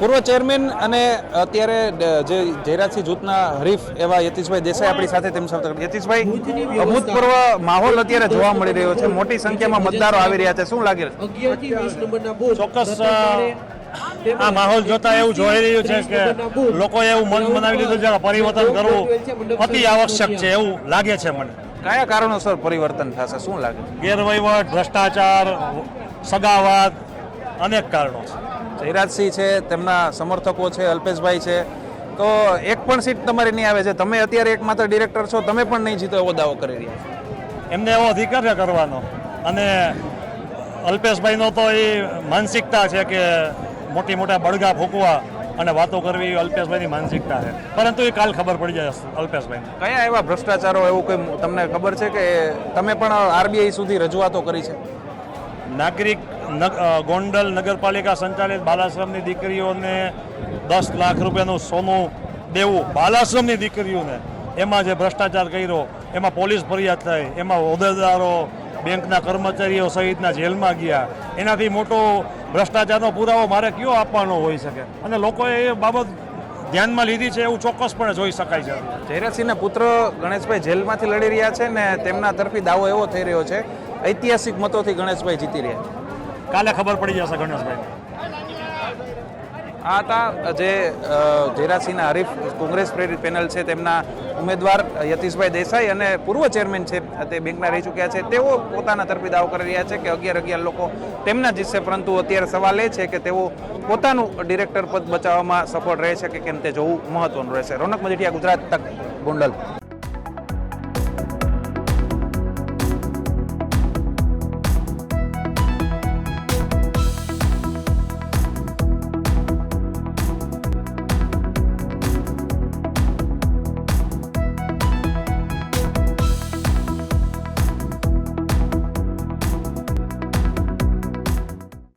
પૂર્વ ચેરમેન અને અત્યારે જે જયરાજસિંહ જૂથના હરીફ એવા યતીશભાઈ દેસાઈ આપણી સાથે તેમ સાથે યતીશભાઈ, અભૂતપૂર્વ માહોલ અત્યારે જોવા મળી રહ્યો છે, મોટી સંખ્યામાં મતદારો આવી રહ્યા છે, શું લાગે છે? ચોક્કસ આ માહોલ જોતા એવું જોઈ રહ્યું છે કે લોકોએ એવું મન બનાવી લીધું છે કે પરિવર્તન કરવું અતિ આવશ્યક છે એવું લાગે છે મને. કયા કારણોસર પરિવર્તન થશે, શું લાગે? ગેરવહીવટ, ભ્રષ્ટાચાર, સગાવાદ, અનેક કારણો છે. જયરાજસિંહ છે, તેમના સમર્થકો છે, અલ્પેશભાઈ છે, તો એક પણ સીટ તમારી નહીં આવે છે. તમે અત્યારે એકમાત્ર ડિરેક્ટર છો, તમે પણ નહીં જીતો એવો દાવો કરી રહ્યા છો. એમને એવો અધિકાર છે કરવાનો, અને અલ્પેશભાઈનો તો એ માનસિકતા છે કે મોટી મોટા બળગા ફૂંકવા અને વાતો કરવી એ અલ્પેશભાઈની માનસિકતા છે, પરંતુ એ કાલ ખબર પડી જાય અલ્પેશભાઈને. કયા એવા ભ્રષ્ટાચારો એવું કંઈ તમને ખબર છે કે તમે પણ આરબીઆઈ સુધી રજૂઆતો કરી છે? નાગરિક ગોંડલ નગરપાલિકા સંચાલિત બાલાશ્રમની દીકરીઓને 10 લાખ રૂપિયાનું સોનું દેવું, બાલાશ્રમની દીકરીઓને, એમાં જે ભ્રષ્ટાચાર કર્યો, એમાં પોલીસ ફરિયાદ થઈ, એમાં હોદ્દેદારો, બેંકના કર્મચારીઓ સહિતના જેલમાં ગયા. એનાથી મોટો ભ્રષ્ટાચારનો પુરાવો મારે કયો આપવાનો હોઈ શકે? અને લોકોએ એ બાબત ધ્યાનમાં લીધી છે એવું ચોક્કસપણે જોઈ શકાય છે. જયરાજસિંહના પુત્ર ગણેશભાઈ જેલમાંથી લડી રહ્યા છે ને તેમના તરફી દાવો એવો થઈ રહ્યો છે ઐતિહાસિક મતોથી ગણેશભાઈ જીતી રહ્યા છે. કાલે ખબર પડી જશે ગણેશભાઈ. આ હતા જે જયરાજસિંહના હરીફ કોંગ્રેસ પ્રેરિત પેનલ છે, તેમના ઉમેદવાર યતીશભાઈ દેસાઈ અને પૂર્વ ચેરમેન છે તે બેંકના રહી ચૂક્યા છે. તેઓ પોતાના તરફી દાવો કરી રહ્યા છે કે 11 લોકો તેમના જીતશે, પરંતુ અત્યારે સવાલ એ છે કે તેઓ પોતાનું ડિરેક્ટર પદ બચાવવામાં સફળ રહે છે કે કેમ તે જોવું મહત્વનું રહેશે. રોનક મજીઠિયા, ગુજરાત તક, ગોંડલ.